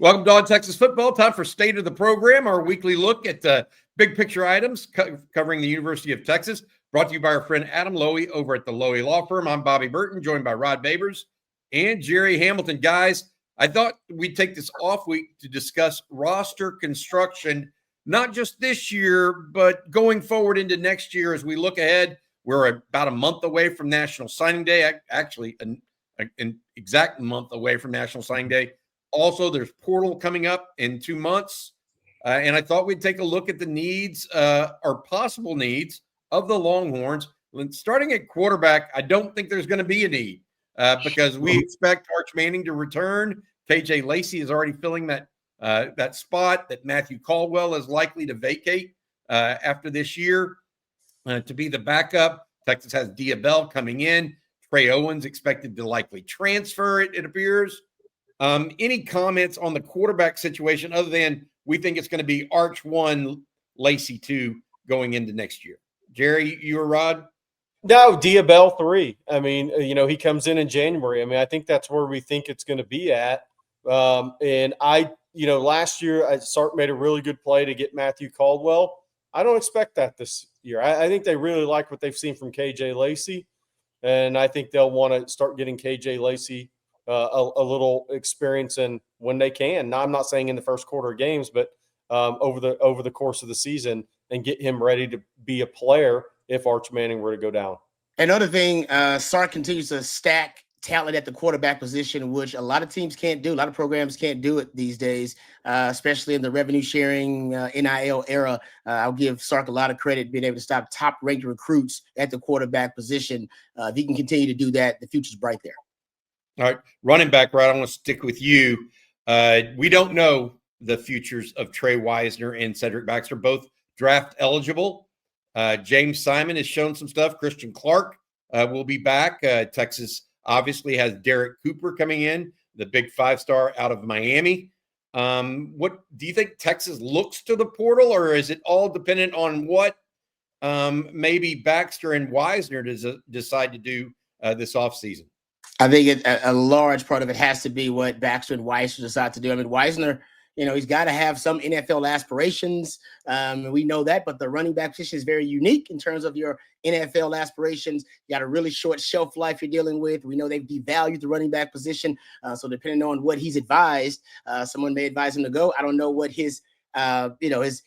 Welcome to On Texas Football. Time for State of the Program, our weekly look at the big picture items covering the University of Texas. Brought to you by our friend Adam Lowy over at the Lowy Law Firm. I'm Bobby Burton, joined by Rod Babers and Gerry Hamilton. Guys, I thought we'd take this off week to discuss roster construction, not just this year, but going forward into next year as we look ahead. We're about a month away from National Signing Day, actually an exact month away from National Signing Day. Also, there's portal coming up in 2 months. And I thought we'd take a look at the needs or possible needs of the Longhorns. Starting at quarterback, I don't think there's going to be a need because we expect Arch Manning to return. KJ Lacey is already filling that spot that Matthew Caldwell is likely to vacate after this year to be the backup. Texas has Diabell coming in. Trey Owens expected to likely transfer, it appears. Any comments on the quarterback situation other than we think it's going to be Arch 1, Lacey 2 going into next year? Gerry, you or Rod? No, Diabell 3. I mean, he comes in January. I mean, I think that's where we think it's going to be at. And last year, Sark made a really good play to get Matthew Caldwell. I don't expect that this year. I think they really like what they've seen from KJ Lacey. And I think they'll want to start getting KJ Lacey a little experience in when they can. Now, I'm not saying in the first quarter of games, but over the course of the season, and get him ready to be a player if Arch Manning were to go down. Another thing, Sark continues to stack talent at the quarterback position, which a lot of teams can't do. A lot of programs can't do it these days, especially in the revenue sharing NIL era. I'll give Sark a lot of credit being able to stop top-ranked recruits at the quarterback position. If he can continue to do that, the future's bright there. All right, running back, Rod, I want to stick with you. We don't know the futures of Trey Wisner and Cedric Baxter, both draft eligible. James Simon has shown some stuff. Christian Clark will be back. Texas obviously has Derek Cooper coming in, the big 5-star out of Miami. What do you think Texas looks to the portal, or is it all dependent on what maybe Baxter and Wisner decide to do this offseason? I think a large part of it has to be what Baxter and Wisner decide to do. I mean, Wisner, he's got to have some NFL aspirations. We know that, but the running back position is very unique in terms of your NFL aspirations. You got a really short shelf life you're dealing with. We know they've devalued the running back position. So depending on what he's advised, someone may advise him to go. I don't know what his NIL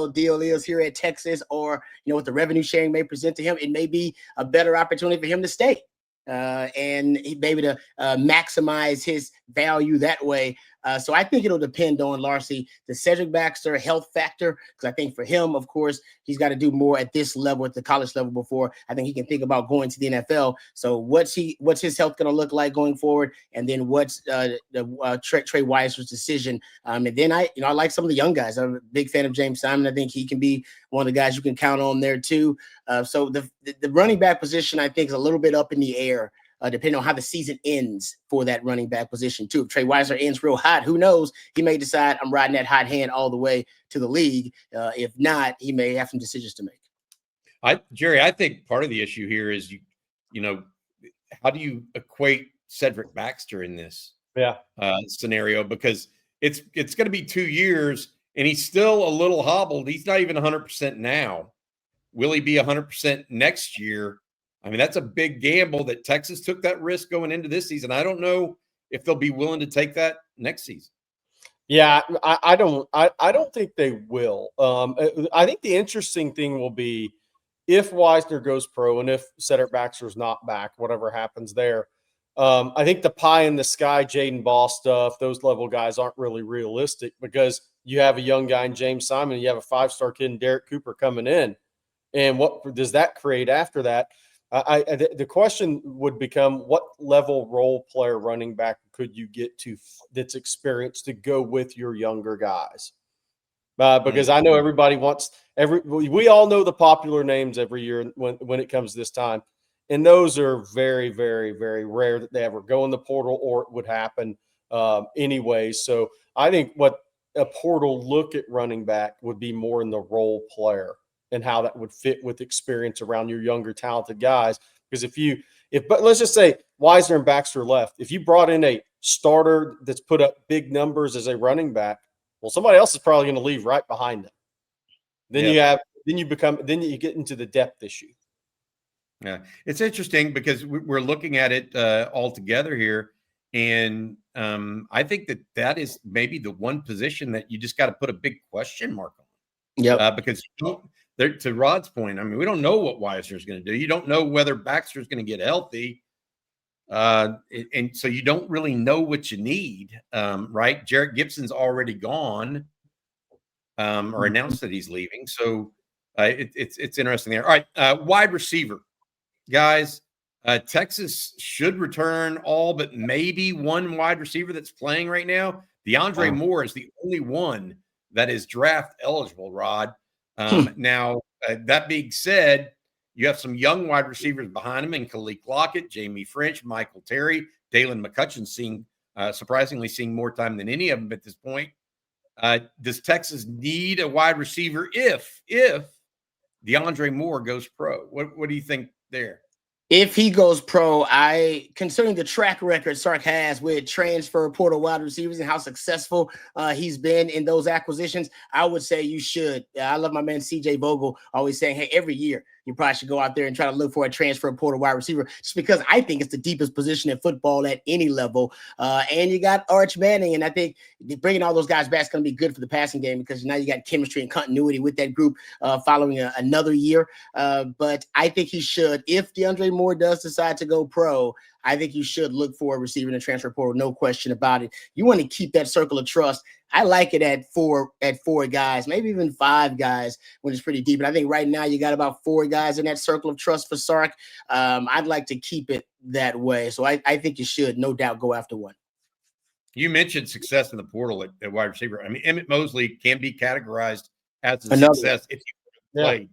deal is here at Texas, or what the revenue sharing may present to him. It may be a better opportunity for him to stay and maybe to maximize his value that way. So I think it'll depend on largely the Cedric Baxter health factor, because I think for him, of course, he's got to do more at this level, at the college level, before I think he can think about going to the NFL. So what's his health going to look like going forward, and then what's Trey Wisner's decision? And then I like some of the young guys. I'm a big fan of James Simon. I think he can be one of the guys you can count on there too. So the running back position, I think, is a little bit up in the air. Depending on how the season ends for that running back position, too. If Trey Wisner ends real hot, who knows? He may decide I'm riding that hot hand all the way to the league. If not, he may have some decisions to make. Gerry, I think part of the issue here is, how do you equate Cedric Baxter in this scenario? Because it's going to be 2 years, and he's still a little hobbled. He's not even 100% now. Will he be 100% next year? I mean, that's a big gamble that Texas took that risk going into this season. I don't know if they'll be willing to take that next season. Yeah, I don't think they will. I think the interesting thing will be if Wisner goes pro and if Cedric Baxter's not back, whatever happens there. I think the pie in the sky, Jaden Ball stuff, those level guys aren't really realistic, because you have a young guy in James Simon, and you have a 5-star kid in Derek Cooper coming in. And what does that create after that? The question would become, what level role player running back could you get to that's experienced to go with your younger guys? Because I know everybody wants we all know the popular names every year when it comes this time, and those are very, very, very rare that they ever go in the portal, or it would happen anyway. So I think what a portal look at running back would be more in the role player and how that would fit with experience around your younger, talented guys. Because but let's just say Wisner and Baxter left. If you brought in a starter that's put up big numbers as a running back, well, somebody else is probably going to leave right behind them. Then you get into the depth issue. Yeah, it's interesting because we're looking at it all together here, and I think that is maybe the one position that you just got to put a big question mark on. Yep. Because to Rod's point, I mean, we don't know what Wisner is going to do. You don't know whether Baxter is going to get healthy, and so you don't really know what you need, right? Jarrett Gibson's already gone, or announced that he's leaving, so it's interesting there. All right, wide receiver. Guys, Texas should return all but maybe one wide receiver that's playing right now. DeAndre Moore is the only one that is draft eligible, Rod. Now, that being said, you have some young wide receivers behind him in Khalil Lockett, Jamie French, Michael Terry, Dalen McCutcheon surprisingly seeing more time than any of them at this point. Does Texas need a wide receiver if DeAndre Moore goes pro? What do you think there? If he goes pro, considering the track record Sark has with transfer portal wide receivers and how successful he's been in those acquisitions, I would say you should. I love my man CJ Vogel always saying, hey, every year you probably should go out there and try to look for a transfer portal wide receiver, just because I think it's the deepest position in football at any level. And you got Arch Manning, and I think bringing all those guys back is going to be good for the passing game, because now you got chemistry and continuity with that group following another year. But I think he should, if DeAndre Moore does decide to go pro, I think you should look for a receiver in the transfer portal, no question about it. You want to keep that circle of trust. I like it at four guys, maybe even 5 guys when it's pretty deep. And I think right now you got about 4 guys in that circle of trust for Sark. I'd like to keep it that way. So I think you should, no doubt, go after one. You mentioned success in the portal at wide receiver. I mean, Emmett Mosley can be categorized as a success if you played,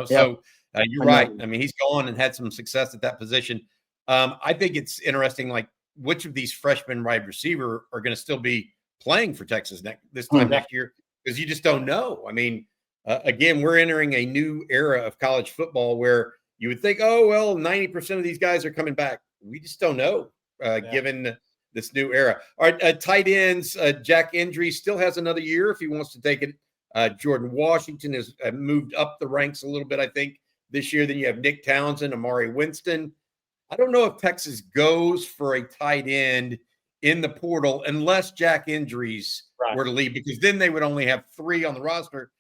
So you're right. I mean, he's gone and had some success at that position. I think it's interesting, like, which of these freshman wide receiver are going to still be playing for Texas this time next year, because you just don't know. I mean, again, we're entering a new era of college football where you would think, oh, well, 90% of these guys are coming back. We just don't know, given this new era. All right, tight ends, Jack Indry still has another year if he wants to take it. Jordan Washington has moved up the ranks a little bit, I think, this year. Then you have Nick Townsend, Amari Winston. I don't know if Texas goes for a tight end in the portal unless Jack Indry's were to leave, because then they would only have 3 on the roster.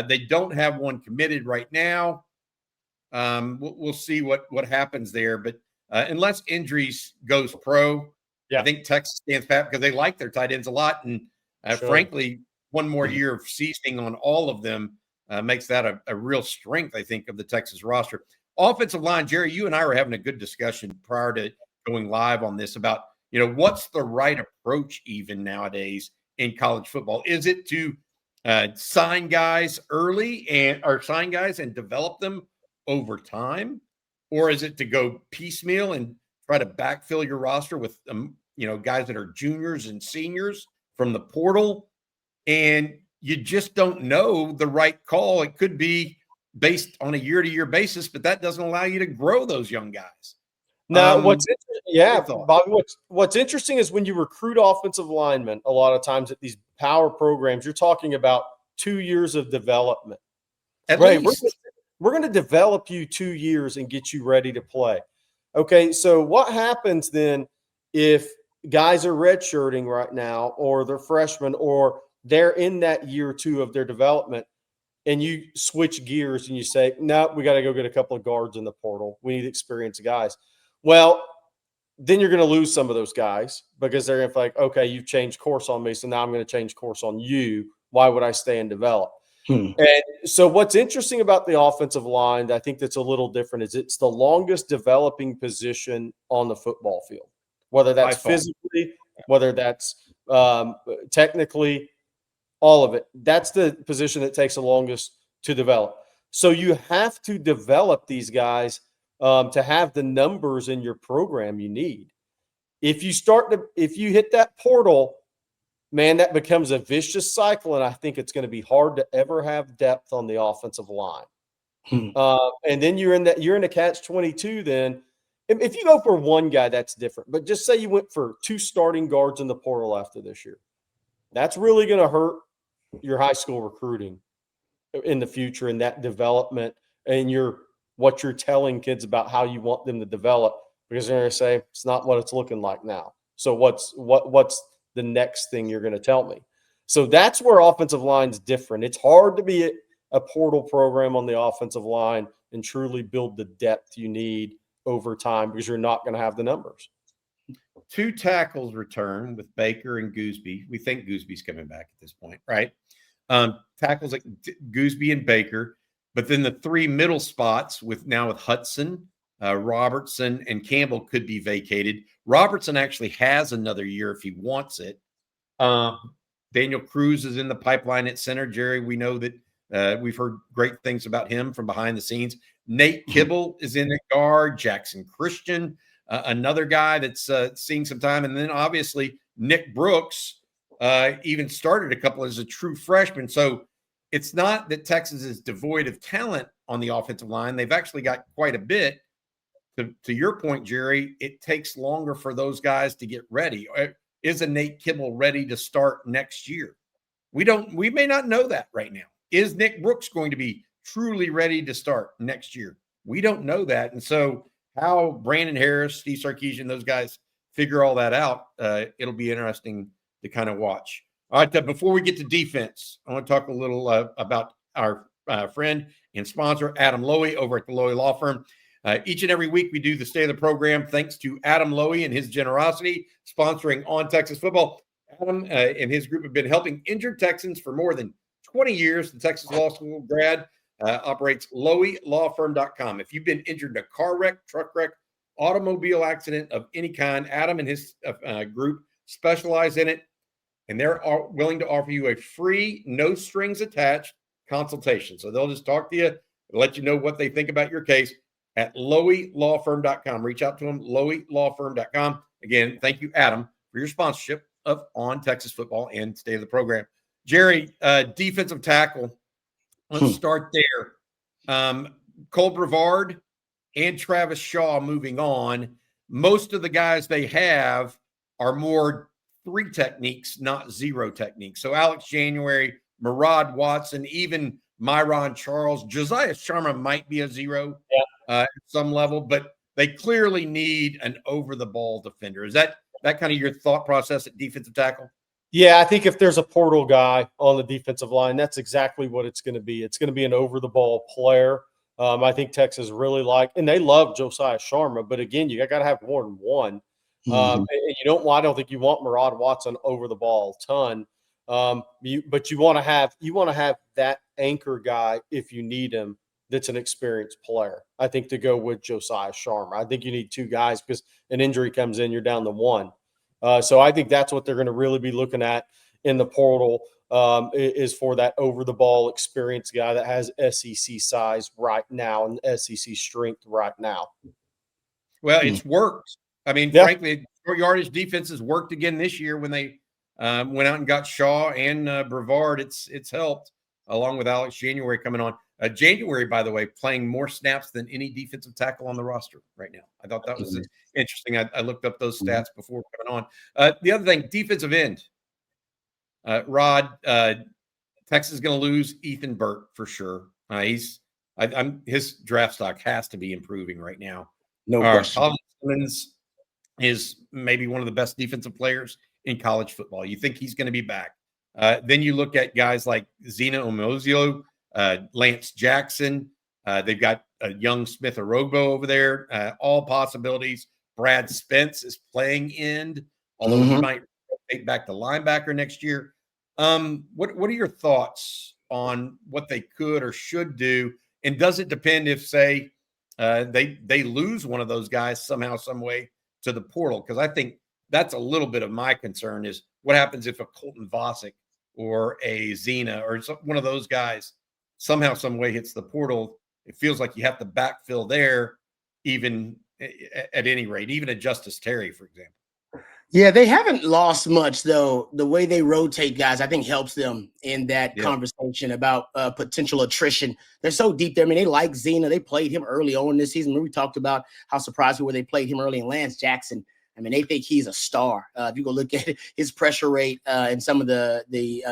They don't have one committed right now. We'll see what happens there. But unless Indry's goes pro, I think Texas stands pat because they like their tight ends a lot. And frankly, one more year of seasoning on all of them makes that a real strength, I think, of the Texas roster. Offensive line, Jerry, you and I were having a good discussion prior to going live on this about, what's the right approach even nowadays in college football? Is it to sign guys early or sign guys and develop them over time? Or is it to go piecemeal and try to backfill your roster with, guys that are juniors and seniors from the portal? And you just don't know the right call. It could be based on a year-to-year basis, but that doesn't allow you to grow those young guys. Now, Bobby, what's interesting is when you recruit offensive linemen, a lot of times at these power programs, you're talking about 2 years of development. At least. We're going to develop you 2 years and get you ready to play. Okay, so what happens then if guys are redshirting right now, or they're freshmen, or they're in that year 2 of their development, and you switch gears and you say, no, we got to go get a couple of guards in the portal. We need experienced guys. Well, then you're going to lose some of those guys because they're going to be like, okay, you've changed course on me, so now I'm going to change course on you. Why would I stay and develop? And so what's interesting about the offensive line, I think that's a little different, is it's the longest developing position on the football field, whether that's physically, whether that's technically, all of it. That's the position that takes the longest to develop. So you have to develop these guys to have the numbers in your program you need. If you hit that portal, man, that becomes a vicious cycle, and I think it's going to be hard to ever have depth on the offensive line. And then you're in a catch-22 then, if you go for one guy, that's different. But just say you went for 2 starting guards in the portal after this year. That's really going to hurt your high school recruiting in the future and that development and what you're telling kids about how you want them to develop, because they're going to say it's not what it's looking like now. So what's the next thing you're going to tell me? So that's where offensive line's different. It's hard to be a portal program on the offensive line and truly build the depth you need over time, because you're not going to have the numbers. 2 tackles return with Baker and Gooseby. We think Gooseby's coming back at this point, right? Tackles like Gooseby and Baker, but then the 3 middle spots with Hudson, Robertson, and Campbell could be vacated. Robertson actually has another year if he wants it. Daniel Cruz is in the pipeline at center. Gerry, we know that we've heard great things about him from behind the scenes. Nate Kibble is in the guard. Jackson Christian, another guy that's seeing some time. And then obviously Nick Brooks even started a couple as a true freshman. So it's not that Texas is devoid of talent on the offensive line. They've actually got quite a bit. To your point, Gerry, it takes longer for those guys to get ready. Is a Nate Kibble ready to start next year? We may not know that right now. Is Nick Brooks going to be truly ready to start next year? We don't know that. And so how Brandon Harris, Steve Sarkisian, those guys figure all that out, it'll be interesting to kind of watch. All right, before we get to defense, I want to talk a little about our friend and sponsor, Adam Lowy, over at the Lowy Law Firm. Each and every week we do the State of the Program thanks to Adam Lowy and his generosity sponsoring On Texas Football. Adam and his group have been helping injured Texans for more than 20 years. The Texas Law School grad operates LowyLawFirm.com. If you've been injured in a car wreck, truck wreck, automobile accident of any kind, Adam and his group specialize in it, and they're willing to offer you a free, no strings attached consultation. So they'll just talk to you and let you know what they think about your case at LowyLawFirm.com. Reach out to them, LowyLawFirm.com. Again, thank you, Adam, for your sponsorship of On Texas Football and State of the Program. Gerry, defensive tackle. Let's start there. Cole Brevard and Travis Shaw moving on. Most of the guys they have are more 3 techniques, not 0 techniques. So Alex January, Murad Watson, even Myron Charles, Josiah Sharma might be a 0 at some level, but they clearly need an over-the-ball defender. Is that kind of your thought process at defensive tackle? Yeah, I think if there's a portal guy on the defensive line, that's exactly what it's going to be. It's going to be an over-the-ball player. I think Texas really and they love Josiah Sharma, but again, you got to have more than one. And you don't. I don't think you want Murad Watson over the ball a ton. But you want to have that anchor guy if you need him. That's an experienced player. I think to go with Josiah Sharma. I think you need 2 guys because an injury comes in, you're down to 1. So I think that's what they're going to really be looking at in the portal is for that over-the-ball experienced guy that has SEC size right now and SEC strength right now. Well, it's worked. I mean, frankly, short yardage defenses worked again this year when they went out and got Shaw and Brevard. It's helped, along with Alex January coming on. January, by the way, playing more snaps than any defensive tackle on the roster right now. I thought that was interesting. I looked up those stats before coming on. The other thing, defensive end. Rod, Texas is going to lose Ethan Burt for sure. His draft stock has to be improving right now. No question. Colin Simmons is maybe one of the best defensive players in college football. You think he's going to be back. Then you look at guys like Zena Omozio, Lance Jackson. They've got a young Smith Orogbo over there. All possibilities. Brad Spence is playing end, although he might take back the linebacker next year. What are your thoughts on what they could or should do? And does it depend if, say, they lose one of those guys somehow, some way to the portal? Because I think that's a little bit of my concern is what happens if a Colton Vosick or a Zena or one of those guys somehow, some way hits the portal. It feels like you have to backfill there, even at any rate, even a Justice Terry, for example. Yeah, they haven't lost much, though. The way they rotate guys, I think, helps them in that conversation about potential attrition. They're so deep there. I mean, they like Zena. They played him early on this season. We talked about how surprised we were they played him early. And Lance Jackson, I mean, they think he's a star. If you go look at his pressure rate and some of the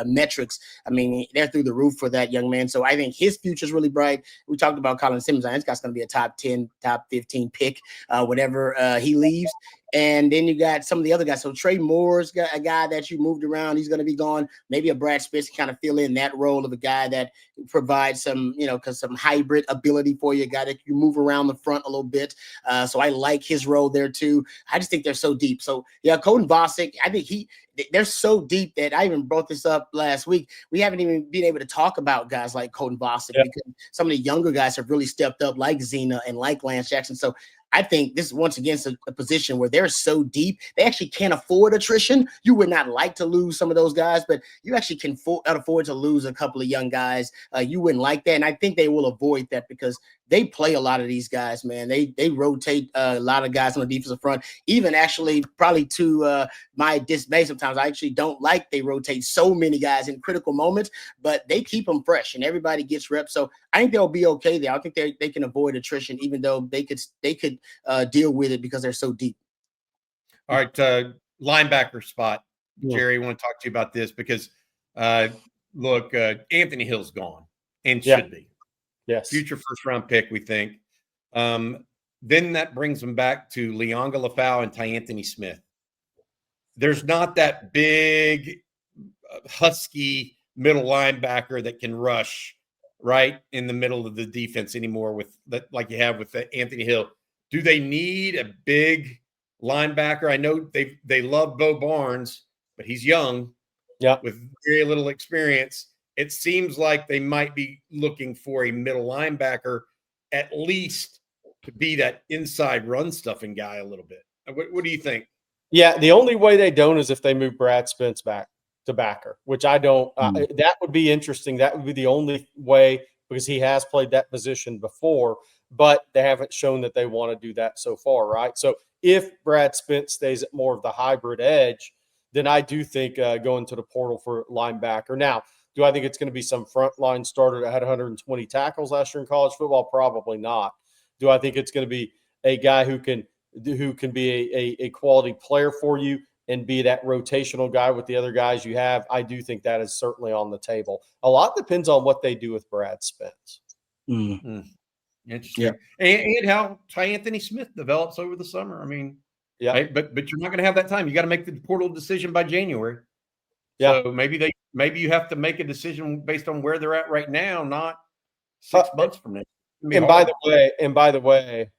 metrics, I mean, they're through the roof for that young man. So I think his future is really bright. We talked about Colin Simmons. This guy's going to be a top 10, top 15 pick, whatever he leaves. And then you got some of the other guys. So Trey Moore's got a guy that you moved around. He's going to be gone. Maybe a Brad Spitz kind of fill in that role of a guy that provides some, because some hybrid ability for you, a guy that you move around the front a little bit. So I like his role there too. I just think they're so deep. So yeah, Colton Bosick, I think they're so deep that I even brought this up last week. We haven't even been able to talk about guys like Colton Bosick because some of the younger guys have really stepped up, like Zena and like Lance Jackson. So I think this is once again a position where they're so deep, they actually can't afford attrition. You would not like to lose some of those guys, but you actually can afford to lose a couple of young guys. You wouldn't like that. And I think they will avoid that because they play a lot of these guys, man. They rotate a lot of guys on the defensive front, even actually probably to my dismay sometimes. I actually don't like they rotate so many guys in critical moments, but they keep them fresh and everybody gets reps. So I think they'll be okay there. I think they can avoid attrition, even though they could deal with it because they're so deep. All right, linebacker spot. Gerry, I want to talk to you about this because, look, Anthony Hill's gone and should be. Yes. Future first-round pick, we think. Then that brings them back to Leonga Lafau and Anthony Smith. There's not that big, husky middle linebacker that can rush right in the middle of the defense anymore with that, like you have with Anthony Hill. Do they need a big linebacker? I know they love Bo Barnes, but he's young, with very little experience. It seems like they might be looking for a middle linebacker at least to be that inside run stuffing guy a little bit. What do you think? Yeah, the only way they don't is if they move Brad Spence back to backer, which I don't. That would be interesting. That would be the only way because he has played that position before, but they haven't shown that they want to do that so far, right? So if Brad Spence stays at more of the hybrid edge, then I do think going to the portal for linebacker. Now, do I think it's going to be some frontline starter that had 120 tackles last year in college football? Probably not. Do I think it's going to be a guy who can be a quality player for you and be that rotational guy with the other guys you have? I do think that is certainly on the table. A lot depends on what they do with Brad Spence. Interesting. And how Anthony Smith develops over the summer. I mean, right? But you're not going to have that time. You got to make the portal decision by January. So maybe you have to make a decision based on where they're at right now, not 6 months from now. And by the way,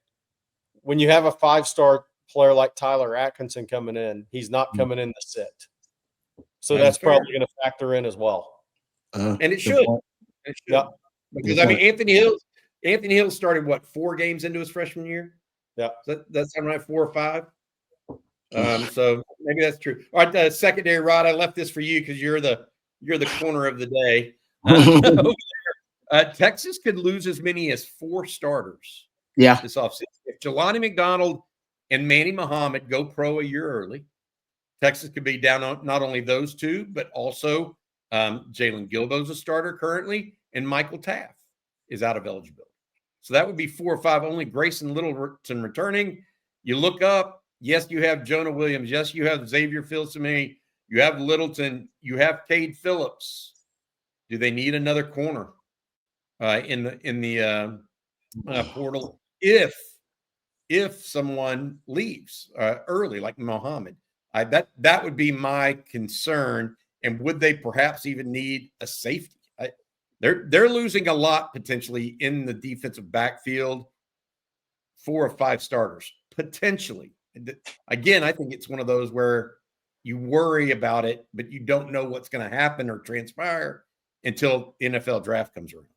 when you have a 5-star player like Tyler Atkinson coming in, he's not coming in to sit. So that's probably going to factor in as well. And it should. Because I mean, Anthony Hill started 4 games into his freshman year? Yeah. That's sound right, 4 or 5. So maybe that's true. All right, secondary, Rod, I left this for you because you're the corner of the day. Texas could lose as many as 4 starters. This offseason. If Jelani McDonald and Manny Muhammad go pro a year early, Texas could be down on not only those 2, but also Jalen Gilbo's a starter currently, and Michael Taft is out of eligibility. So that would be 4 or 5. Only Grayson Littleton returning. You look up. Yes, you have Jonah Williams. Yes, you have Xavier Filsaime. You have Littleton. You have Cade Phillips. Do they need another corner in the portal if someone leaves early, like Muhammad? That would be my concern. And would they perhaps even need a safety? They're losing a lot potentially in the defensive backfield. 4 or 5 starters potentially. Again, I think it's one of those where you worry about it, but you don't know what's going to happen or transpire until NFL draft comes around.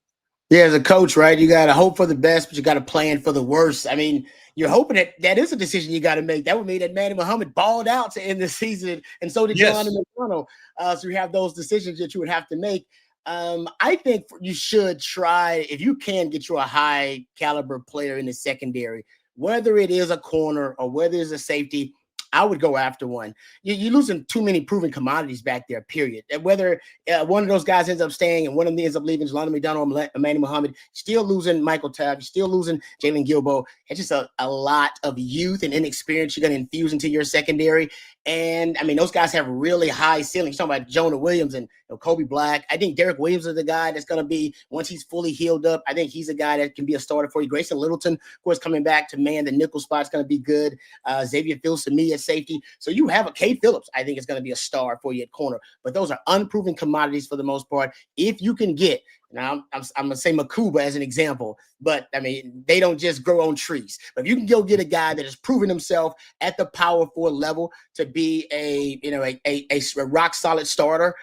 Yeah, as a coach, right, you got to hope for the best, but you got to plan for the worst. I mean, you're hoping that is a decision you got to make. That would mean that Manny Muhammad balled out to end the season, and so did Jelani McDonald. So you have those decisions that you would have to make. I think you should try, if you can, get you a high caliber player in the secondary, whether it is a corner or whether it's a safety. I would go after one. You're losing too many proven commodities back there, period. And whether one of those guys ends up staying and one of them ends up leaving, Jelani McDonald or Emmanuel Muhammad, still losing Michael Tabb, you're still losing Jalen Gilbo. It's just a lot of youth and inexperience you're going to infuse into your secondary. And, I mean, those guys have really high ceilings. You're talking about Jonah Williams and Kobe Black. I think Derek Williams is the guy that's going to be, once he's fully healed up, I think he's a guy that can be a starter for you. Grayson Littleton, of course, coming back to man the nickel spot's going to be good. Xavier Fields to me at safety. So you have a Cade Phillips, I think is going to be a star for you at corner. But those are unproven commodities for the most part. If you can get, now I'm going to say Makuba as an example, but I mean, they don't just grow on trees. But if you can go get a guy that has proven himself at the power forward level to be a rock solid starter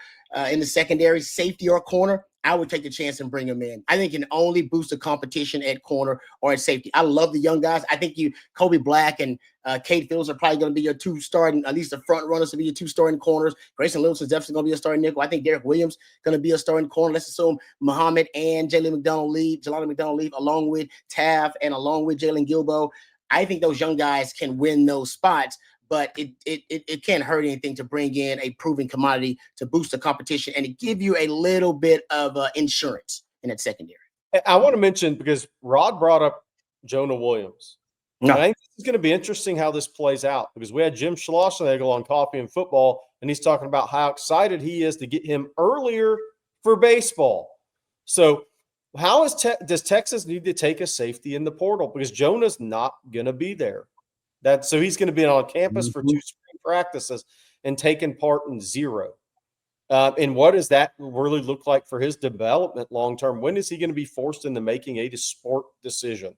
in the secondary, safety or corner, I would take a chance and bring him in. I think it can only boost the competition at corner or at safety. I love the young guys. I think Kobe Black and Cade Fields are probably going to be your two starting, at least the front runners to be your two starting corners. Grayson Littleton is definitely going to be a starting nickel. I think Derek Williams going to be a starting corner. Let's assume Muhammad and Jelani McDonald leave, along with Taff and along with Jalen Gilbo. I think those young guys can win those spots. But it can't hurt anything to bring in a proven commodity to boost the competition and to give you a little bit of insurance in that secondary. I want to mention, because Rod brought up Jonah Williams. No. I think it's going to be interesting how this plays out, because we had Jim Schlossnagel on Coffee and Football, and he's talking about how excited he is to get him earlier for baseball. So how does Texas need to take a safety in the portal? Because Jonah's not going to be there. So he's going to be on campus for 2 spring practices and taking part in 0. And what does that really look like for his development long term? When is he going to be forced into making a sport decision?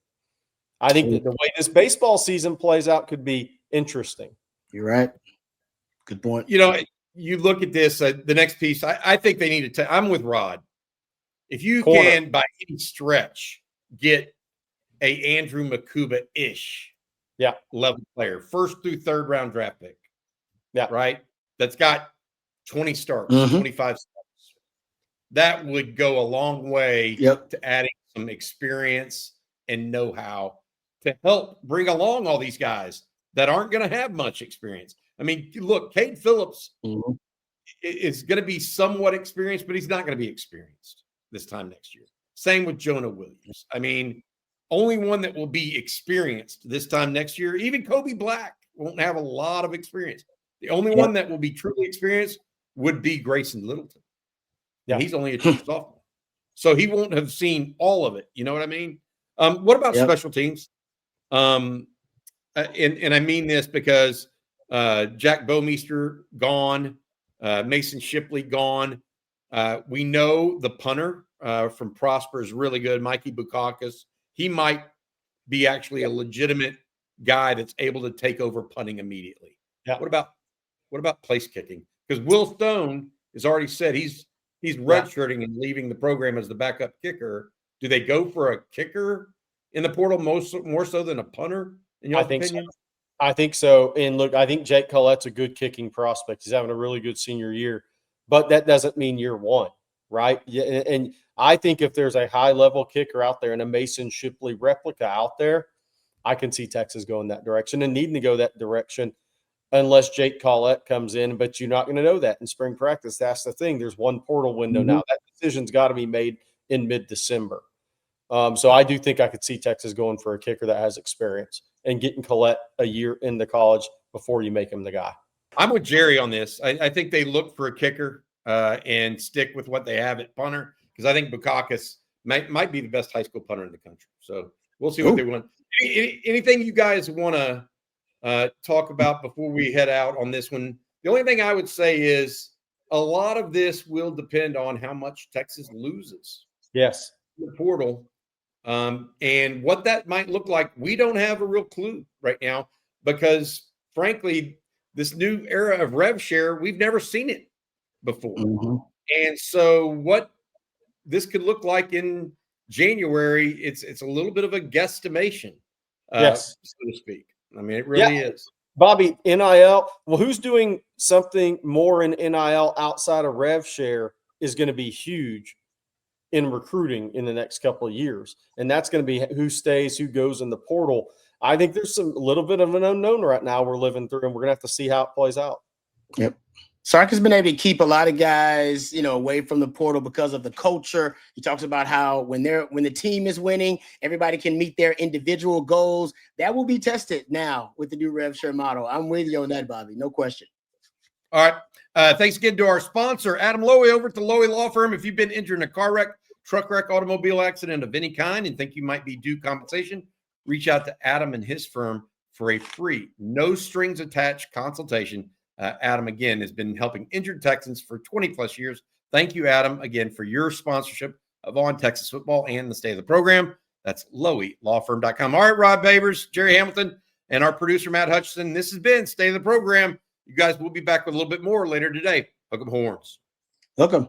I think that the way this baseball season plays out could be interesting. You're right. Good point. You look at this, the next piece, I think they need to I'm with Rod. If you can, by any stretch, get a Andrew Makuba-ish level player, 1st through 3rd round draft pick. Yeah. Right. That's got 20 starts, 25 starts. That would go a long way to adding some experience and know-how to help bring along all these guys that aren't going to have much experience. I mean, look, Cade Phillips is going to be somewhat experienced, but he's not going to be experienced this time next year. Same with Jonah Williams. I mean, only one that will be experienced this time next year. Even Kobe Black won't have a lot of experience. The only one that will be truly experienced would be Grayson Littleton. Yeah, he's only a true sophomore, so he won't have seen all of it. You know what I mean? What about special teams? And I mean this because Jack Bowmeister gone, Mason Shipley gone. We know the punter from Prosper is really good, Mikey Bukakis. He might be actually a legitimate guy that's able to take over punting immediately. Yeah. What about place kicking? Because Will Stone has already said he's redshirting and leaving the program as the backup kicker. Do they go for a kicker in the portal more so than a punter, in your opinion? So. I think so. And look, I think Jake Collette's a good kicking prospect. He's having a really good senior year, but that doesn't mean year one, right? Yeah, and I think if there's a high-level kicker out there and a Mason Shipley replica out there, I can see Texas going that direction and needing to go that direction unless Jake Collette comes in, but you're not going to know that in spring practice. That's the thing. There's one portal window now. That decision's got to be made in mid-December. So I do think I could see Texas going for a kicker that has experience and getting Collette a year into college before you make him the guy. I'm with Jerry on this. I think they look for a kicker and stick with what they have at punter, because I think Bukakis might be the best high school punter in the country. So we'll see what they want. Anything you guys want to talk about before we head out on this one? The only thing I would say is a lot of this will depend on how much Texas loses. Yes. In the portal. And what that might look like, we don't have a real clue right now because, frankly, this new era of rev share, we've never seen it before. And so what this could look like in January, it's a little bit of a guesstimation, so to speak. I mean, it really is. Bobby, NIL, well, who's doing something more in NIL outside of rev share is going to be huge in recruiting in the next couple of years. And that's going to be who stays, who goes in the portal. I think there's a little bit of an unknown right now we're living through, and we're going to have to see how it plays out. Yep. Sark has been able to keep a lot of guys, away from the portal because of the culture. He talks about how when the team is winning, everybody can meet their individual goals. That will be tested now with the new rev share model. I'm with you on that, Bobby. No question. All right. Thanks again to our sponsor, Adam Lowy over at the Lowy Law Firm. If you've been injured in a car wreck, truck wreck, automobile accident of any kind and think you might be due compensation, reach out to Adam and his firm for a free, no strings attached consultation. Adam, again, has been helping injured Texans for 20 plus years. Thank you, Adam, again, for your sponsorship of On Texas Football and the state of the program. That's LoweyLawFirm.com. All right, Rob Babers, Gerry Hamilton, and our producer, Matt Hutchinson. This has been State of the Program. You guys will be back with a little bit more later today. Hook 'em horns. Hook 'em.